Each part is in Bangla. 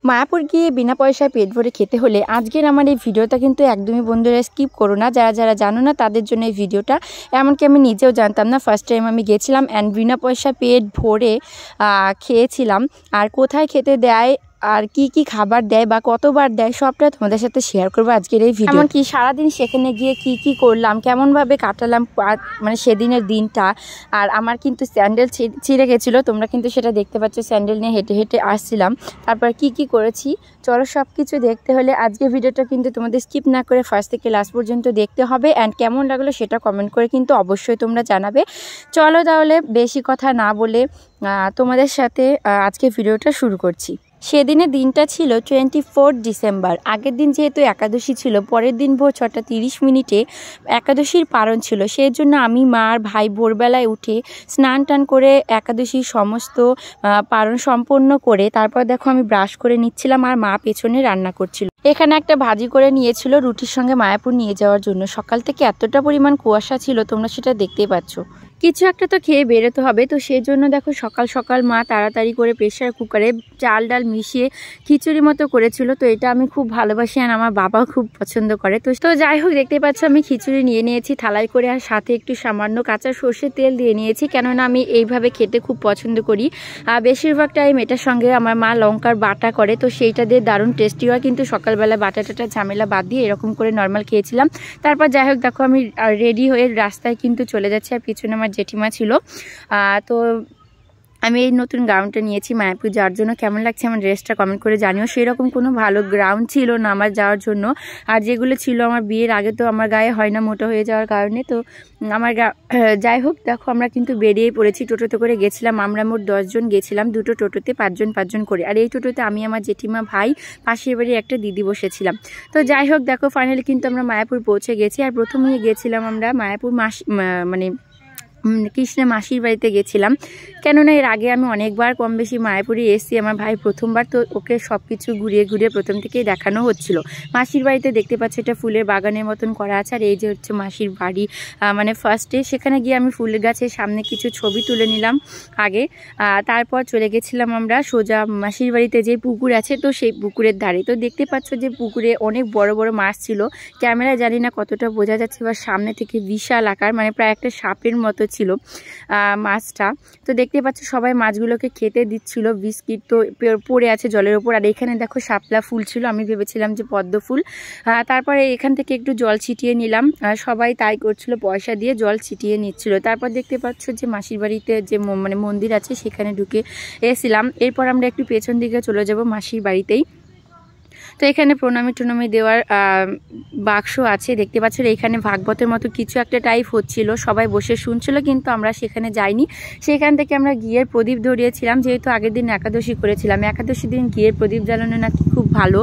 মায়াপুর গিয়ে বিনা পয়সায় পেট ভরে খেতে হলে আজকের আমার এই ভিডিওটা কিন্তু একদমই বন্ধুরা স্কিপ করো না। যারা যারা জানো না তাদের জন্য এই ভিডিওটা। এমনকি আমি নিজেও জানতাম না, ফার্স্ট টাইম আমি গেছিলাম অ্যান্ড বিনা পয়সা পেট ভরে খেয়েছিলাম। আর কোথায় খেতে দেয় আর কি কি খাবার দেয় বা কতবার দেয় সবটা তোমাদের সাথে শেয়ার করবো আজকের এই ভিডিও। এমনকি সারাদিন সেখানে গিয়ে কি কি করলাম, কেমনভাবে কাটালাম মানে সেদিনের দিনটা। আর আমার কিন্তু স্যান্ডেল ছিঁড়ে গেছিলো, তোমরা কিন্তু সেটা দেখতে পাচ্ছ। স্যান্ডেল নিয়ে হেঁটে হেঁটে আসছিলাম, তারপর কি কি করেছি চলো সব কিছু দেখতে হলে আজকের ভিডিওটা কিন্তু তোমাদের স্কিপ না করে ফার্স্ট থেকে লাস্ট পর্যন্ত দেখতে হবে। অ্যান্ড কেমন লাগলো সেটা কমেন্ট করে কিন্তু অবশ্যই তোমরা জানাবে। চলো তাহলে বেশি কথা না বলে তোমাদের সাথে আজকে ভিডিওটা শুরু করছি। সেদিনের দিনটা ছিল 24 ডিসেম্বর। আগের দিন যেহেতু একাদশী ছিল, পরের দিন ভোর 6:30 একাদশীর পারণ ছিল। সেই জন্য আমি মা আর ভাই ভোরবেলায় উঠে স্নান টান করে একাদশীর সমস্ত পারণ সম্পন্ন করে তারপর দেখো আমি ব্রাশ করে নিচ্ছিলাম আর মা পেছনে রান্না করছিল। এখানে একটা ভাজি করে নিয়েছিল রুটির সঙ্গে মায়াপুর নিয়ে যাওয়ার জন্য। সকাল থেকে এতটা পরিমাণ কুয়াশা ছিল, তোমরা সেটা দেখতেই পাচ্ছ। কিছু একটা তো খেয়ে বেরোতে হবে, তো সেই জন্য দেখো সকাল সকাল মা তাড়াতাড়ি করে প্রেসার কুকারে চাল ডাল মিশিয়ে খিচুড়ি মতো করেছিল। তো এটা আমি খুব ভালোবাসি আর আমার বাবাও খুব পছন্দ করে। তো যাই হোক দেখতেই পাচ্ছ আমি খিচুড়ি নিয়ে নিয়েছি থালায় করে, আর সাথে একটু সামান্য কাঁচা সর্ষের তেল দিয়ে নিয়েছি, কেননা আমি এইভাবে খেতে খুব পছন্দ করি। বেশিরভাগ টাইম এটার সঙ্গে আমার মা লঙ্কার বাটা করে, তো সেইটা দিয়ে দারুণ টেস্টি হয়। কিন্তু সকালবেলা বাটাটা ঝামেলা বাদ দিয়ে এরকম করে নর্মাল খেয়েছিলাম। তারপর যাই হোক দেখো আমি রেডি হয়ে রাস্তায় কিন্তু চলে যাচ্ছি, আর পিছনে আমার জেঠিমা ছিল। তো আমি এই নতুন গ্রাউন্ডটা নিয়েছি মায়াপুর যাওয়ার জন্য। কেমন লাগছে আমার ড্রেসটা কমেন্ট করে জানিও। সেরকম কোনো ভালো গ্রাউন্ড ছিল না আমার যাওয়ার জন্য, আর যেগুলো ছিল আমার বিয়ের আগে তো আমার গায়ে হয় না মোটা হয়ে যাওয়ার কারণে। তো আমার যাই হোক দেখো আমরা কিন্তু বেরিয়ে পড়েছি। টোটোতে করে গেছিলাম আমরা, মোট 10 জন গেছিলাম, দুটো টোটোতে 5 জন করে। আর এই টোটোতে আমি, আমার জেঠিমা, ভাই, পাশের বাড়ির একটা দিদি বসেছিলাম। তো যাই হোক দেখো ফাইনালি কিন্তু আমরা মায়াপুর পৌঁছে গেছি। আর প্রথমে গেছিলাম আমরা মায়াপুর মানে কৃষ্ণা মাসির বাড়িতে গেছিলাম, কেননা এর আগে আমি অনেকবার কম বেশি মায়াপুরে এসেছি। আমার ভাই প্রথমবার, তো ওকে সব কিছু ঘুরিয়ে ঘুরিয়ে প্রথম থেকেই দেখানো হচ্ছিল। মাসির বাড়িতে দেখতে পাচ্ছি এটা ফুলের বাগানের মতন করা আছে, আর এই যে হচ্ছে মাসির বাড়ি। মানে ফার্স্টে সেখানে গিয়ে আমি ফুলের গাছের সামনে কিছু ছবি তুলে নিলাম আগে। তারপর চলে গেছিলাম আমরা সোজা মাসির বাড়িতে যে পুকুর আছে, তো সেই পুকুরের ধারে। তো দেখতে পাচ্ছ যে পুকুরে অনেক বড় বড় মাছ ছিল। ক্যামেরায় জানি না কতটা বোঝা যাচ্ছে, বা সামনে থেকে বিশাল আকার, মানে প্রায় একটা সাপের মতো ছিল মাছটা। তো দেখতে পাচ্ছ সবাই মাছগুলোকে খেতে দিচ্ছিল। বিস্কিট তো পড়ে আছে জলের ওপর। আর এখানে দেখো শাপলা ফুল ছিল, আমি ভেবেছিলাম যে পদ্ম ফুল। তারপরে এখান থেকে একটু জল ছিটিয়ে নিলাম, সবাই তাই করছিল, পয়সা দিয়ে জল ছিটিয়ে নিচ্ছিল। তারপর দেখতে পাচ্ছ যে মাসির বাড়িতে যে মানে মন্দির আছে সেখানে ঢুকে এসেছিলাম। এরপর আমরা একটু পেছন দিকে চলে যাব মাসির বাড়িতেই। তো এখানে প্রণামী দেওয়ার বাক্স আছে দেখতে পাচ্ছ। এখানে ভাগবতের মতো কিছু একটা টাইপ হচ্ছিল, সবাই বসে শুনছিল, কিন্তু আমরা সেখানে যাইনি। সেখান থেকে আমরা ঘিয়ের প্রদীপ ধরিয়েছিলাম, যেহেতু আগের দিন একাদশী করেছিলাম। একাদশীর দিন ঘিয়ের প্রদীপ জ্বালানো নাকি খুব ভালো,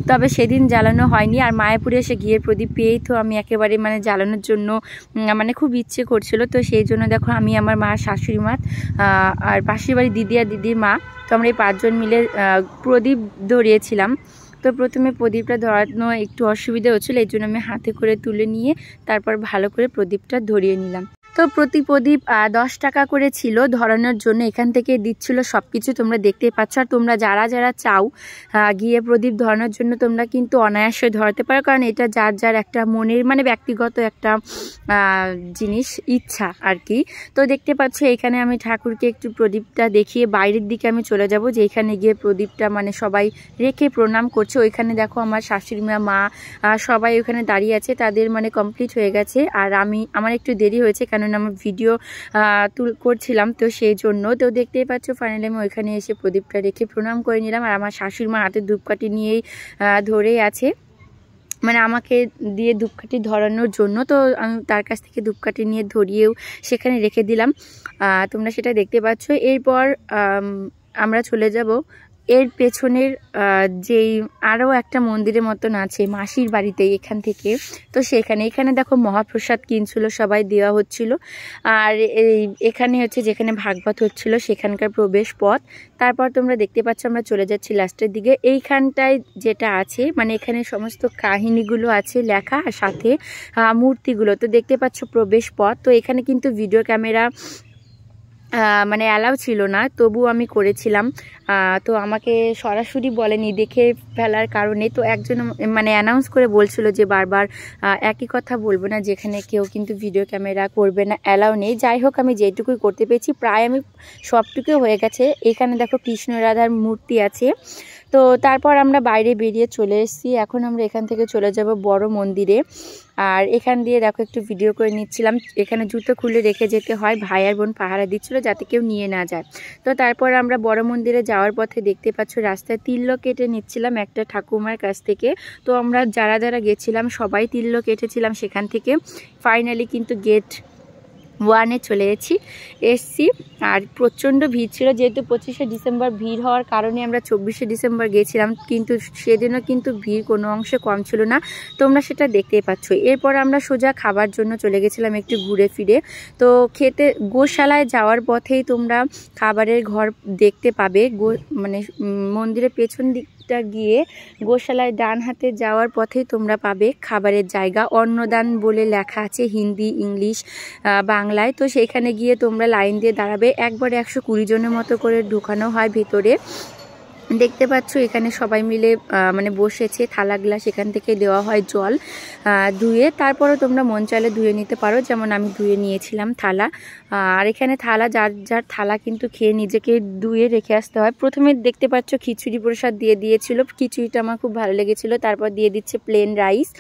তবে সেদিন জ্বালানো হয়নি। আর মায়াপুরে এসে ঘিয়ের প্রদীপ পেয়েই তো আমি একেবারে মানে জ্বালানোর জন্য মানে খুব ইচ্ছে করছিল। তো সেই জন্য দেখো আমি, আমার মা, শাশুড়ি মা আর পাশের বাড়ির দিদি আর দিদির মা, তো আমরা এই 5 জন মিলে প্রদীপ ধরিয়েছিলাম। তো প্রথমে প্রদীপটা ধরানো একটু অসুবিধা হচ্ছিল, এই জন্য আমি হাতে করে তুলে নিয়ে তারপর ভালো করে প্রদীপটা ধরিয়ে নিলাম। তো প্রতি প্রদীপ 10 টাকা করে ছিল ধরানোর জন্য। এখান থেকে দিচ্ছিল সব কিছু, তোমরা দেখতেই পাচ্ছ। আর তোমরা যারা যারা চাও গিয়ে প্রদীপ ধরানোর জন্য তোমরা কিন্তু অনায়াসে ধরাতে পারো, কারণ এটা যার যার একটা মনের মানে ব্যক্তিগত একটা জিনিস, ইচ্ছা আর কি। তো দেখতে পাচ্ছ এখানে আমি ঠাকুরকে একটু প্রদীপটা দেখিয়ে বাইরের দিকে আমি চলে যাব, যে এখানে গিয়ে প্রদীপটা মানে সবাই রেখে প্রণাম করছে। ওইখানে দেখো আমার শাশুড়ি মা সবাই ওখানে দাঁড়িয়ে আছে, তাদের মানে কমপ্লিট হয়ে গেছে। আর আমার একটু দেরি হয়েছে, কারণ আমার ভিডিও করছিলাম, তো সেই জন্য। তো দেখতেই পাচ্ছ ফাইনালি আমি ওইখানে এসে প্রদীপটা রেখে প্রণাম করে নিলাম। আর আমার শাশুড়ি মা হাতে ধূপকাঠি নিয়েই ধরেই আছে, মানে আমাকে দিয়ে ধূপকাঠি ধরানোর জন্য। তো আমি তার কাছ থেকে ধূপকাঠি নিয়ে ধরিয়েও সেখানে রেখে দিলাম, তোমরা সেটা দেখতে পাচ্ছ। এরপর আমরা চলে যাব এর পেছনের যেই আরও একটা মন্দিরের মতন আছে মাসির বাড়িতে এখান থেকে। তো এখানে দেখো মহাপ্রসাদ কিনছিল, সবাই দেওয়া হচ্ছিল। আর এখানে হচ্ছে যেখানে ভাগবত হচ্ছিল সেখানকার প্রবেশ পথ। তারপর তোমরা দেখতে পাচ্ছ আমরা চলে যাচ্ছি লাস্টের দিকে। এইখানটায় যেটা আছে মানে এখানে সমস্ত কাহিনীগুলো আছে লেখা, আর সাথে মূর্তিগুলো। তো দেখতে পাচ্ছ প্রবেশ পথ। তো এখানে কিন্তু ভিডিও ক্যামেরা মানে অ্যালাউ ছিল না, তবু আমি করেছিলাম। তো আমাকে সরাসরি বলেনি, দেখে ফেলার কারণে। তো একজন মানে অ্যানাউন্স করে বলছিল যে বারবার একই কথা বলবো না, যেখানে কেউ কিন্তু ভিডিও ক্যামেরা করবে না, অ্যালাউ নেই। যাই হোক, আমি যেটুকুই করতে পেরেছি, প্রায় আমি সবটুকুই হয়ে গেছে। এখানে দেখো কৃষ্ণ রাধার মূর্তি আছে। তো তারপর আমরা বাইরে বেরিয়ে চলে এসেছি। এখন আমরা এখান থেকে চলে যাব বড় মন্দিরে। আর এখান দিয়ে দেখো একটু ভিডিও করে নিচ্ছিলাম। এখানে জুতো খুলে রেখে যেতে হয়, ভাই আর বোন পাহারা দিচ্ছিল যাতে কেউ নিয়ে না যায়। তো তারপর আমরা বড় মন্দিরে যাওয়ার পথে দেখতে পাচ্ছ রাস্তায় তিলক কেটে নিচ্ছিলাম একটা ঠাকুমার কাছ থেকে। তো আমরা যারা যারা গেছিলাম সবাই তিলক কেটেছিলাম সেখান থেকে। ফাইনালি কিন্তু গেট 1-এ চলে এসছি। আর প্রচণ্ড ভিড় ছিল, যেহেতু 25শে ডিসেম্বর ভিড় হওয়ার কারণে আমরা 24শে ডিসেম্বর গেছিলাম, কিন্তু সেদিনও কিন্তু ভিড় কোনো অংশে কম ছিল না, তোমরা সেটা দেখতেই পাচ্ছ। এরপর আমরা সোজা খাবার জন্য চলে গেছিলাম একটু ঘুরে ফিরে। তো খেতে গোশালায় যাওয়ার পথেই তোমরা খাবারের ঘর দেখতে পাবে। মানে মন্দিরের পেছন দিকটা গিয়ে গোশালায় ডান হাতে যাওয়ার পথেই তোমরা পাবে খাবারের জায়গা। অন্নদান বলে লেখা আছে হিন্দি, ইংলিশ, বাংলায়। তো সেইখানে গিয়ে তোমরা লাইন দিয়ে দাঁড়াবে। একবারে 120 জনের মতো করে ঢোকানো হয় ভেতরে। দেখতে পাচ্ছ এখানে সবাই মিলে মানে বসেছে, থালা গ্লাস এখান থেকে দেওয়া হয় জল ধুয়ে। তারপরও তোমরা মন চাইলে ধুয়ে নিতে পারো, যেমন আমি ধুয়ে নিয়েছিলাম থালা। আর এখানে থালা যার যার থালা কিন্তু খেয়ে নিজেকে ধুয়ে রেখে আসতে হয়। প্রথমে দেখতে পাচ্ছ খিচুড়ি প্রসাদ দিয়ে দিয়েছিল, খিচুড়িটা আমার খুব ভালো লেগেছিলো। তারপর দিয়ে দিচ্ছে প্লেন রাইস।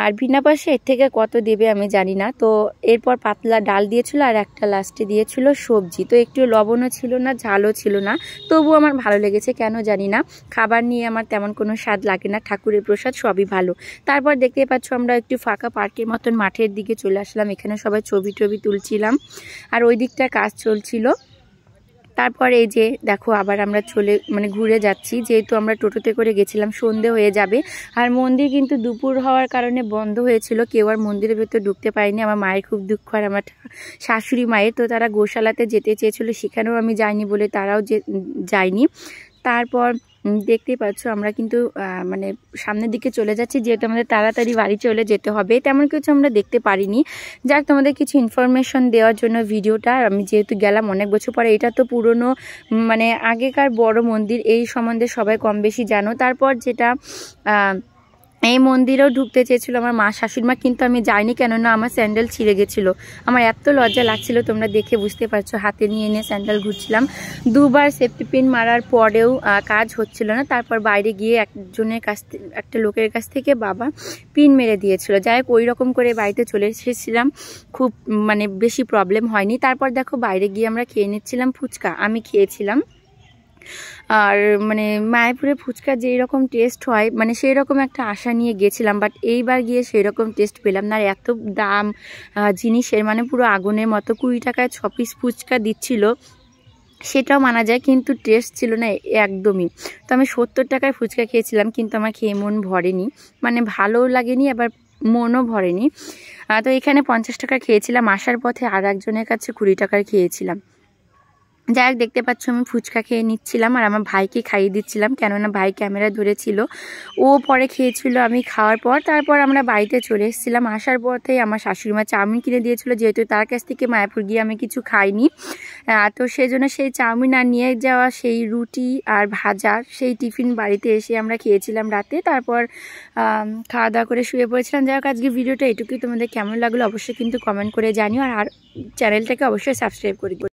আর বিনা পাশে এর থেকে কত দেবে আমি জানি না। তো এরপর পাতলা ডাল দিয়েছিল, আর একটা লাস্টে দিয়েছিল সবজি। তো একটু লবণও ছিল না, ঝালও ছিল না, তবু আমার ভালো লেগেছে কেন জানি না। খাবার নিয়ে আমার তেমন কোনো স্বাদ লাগে না, ঠাকুরের প্রসাদ সবই ভালো। তারপর দেখতে পাচ্ছ আমরা একটু ফাঁকা পার্কের মতন মাঠের দিকে চলে আসলাম। এখানে সবাই ছবি তুলছিলাম, আর ওই দিকটা কাজ চলছিল। তারপর এই যে দেখো আবার আমরা মানে ঘুরে যাচ্ছি, যেহেতু আমরা টোটোতে করে গেছিলাম, সন্ধে হয়ে যাবে। আর মন্দির কিন্তু দুপুর হওয়ার কারণে বন্ধ হয়েছিল, কেউ আর মন্দিরের ভেতর ঢুকতে পারেনি। আমার মায়ের খুব দুঃখ, আর আমার শাশুড়ি মায়ের। তো তারা গোশালাতে যেতে চেয়েছিল, সেখানেও আমি যাইনি বলে তারাও যায়নি। তারপর দেখতেই পাচ্ছ আমরা কিন্তু মানে সামনের দিকে চলে যাচ্ছি, যেহেতু আমাদের তাড়াতাড়ি বাড়ি চলে যেতে হবে। তেমন কিছু আমরা দেখতে পারিনি, যাক তোমাদের কিছু ইনফরমেশন দেওয়ার জন্য ভিডিওটা। আমি যেহেতু গেলাম অনেক বছর পরে, এটা তো পুরনো মানে আগেকার বড় মন্দির, এই সম্বন্ধে সবাই কম বেশি জানো। তারপর যেটা এই মন্দিরেও ঢুকতে চেয়েছিল আমার মা শাশুড়ি মা, কিন্তু আমি যাইনি, কেননা আমার স্যান্ডেল ছিঁড়ে গেছিলো। আমার এত লজ্জা লাগছিল, তোমরা দেখে বুঝতে পারছো। হাতে নিয়ে এনে স্যান্ডেল ঘুরছিলাম, দুবার সেফটি পিন মারার পরেও কাজ হচ্ছিল না। তারপর বাইরে গিয়ে একটা লোকের কাছ থেকে বাবা পিন মেরে দিয়েছিল। যাই হোক, ওই রকম করে বাড়িতে চলে এসেছিলাম, খুব মানে বেশি প্রবলেম হয়নি। তারপর দেখো বাইরে গিয়ে আমরা খেয়ে নিচ্ছিলাম ফুচকা, আমি খেয়েছিলাম। আর মানে মায়াপুরে ফুচকা যেই রকম টেস্ট হয়, মানে সেই রকম একটা আশা নিয়ে গেছিলাম, বাট এইবার গিয়ে সেই রকম টেস্ট পেলাম না। আর এত দাম জিনিসের, মানে পুরো আগুনের মতো। 20 টাকায় 6 পিস ফুচকা দিচ্ছিল, সেটাও মানা যায়, কিন্তু টেস্ট ছিল না একদমই। তো আমি 70 টাকায় ফুচকা খেয়েছিলাম, কিন্তু আমার খেয়ে মন ভরেনি, মানে ভালোও লাগেনি, আবার মনও ভরেনি। তো এখানে 50 টাকা খেয়েছিলাম, আসার পথে আর একজনের কাছে 20 টাকার খেয়েছিলাম। যাই হোক, দেখতে পাচ্ছ আমি ফুচকা খেয়ে নিচ্ছিলাম, আর আমার ভাইকে খাইয়ে দিচ্ছিলাম, কেননা ভাই ক্যামেরা ধরেছিল, ও পরে খেয়েছিল আমি খাওয়ার পর। তারপর আমরা বাড়িতে চলে এসেছিলাম। আসার পথেই আমার শাশুড়ি মা চাউমিন কিনে দিয়েছিল, যেহেতু তার কাছ থেকে মায়াপুর গিয়ে আমি কিছু খাইনি। তো সেই জন্য সেই চাউমিন আর নিয়ে যাওয়া সেই রুটি আর ভাজা, সেই টিফিন বাড়িতে এসে আমরা খেয়েছিলাম রাতে। তারপর খাওয়া দাওয়া করে শুয়ে পড়েছিলাম। যাই হোক, আজকে ভিডিওটা এটুকুই। তোমাদের কেমন লাগলো অবশ্যই কিন্তু কমেন্ট করে জানিও, আর চ্যানেলটাকে অবশ্যই সাবস্ক্রাইব করে দিও।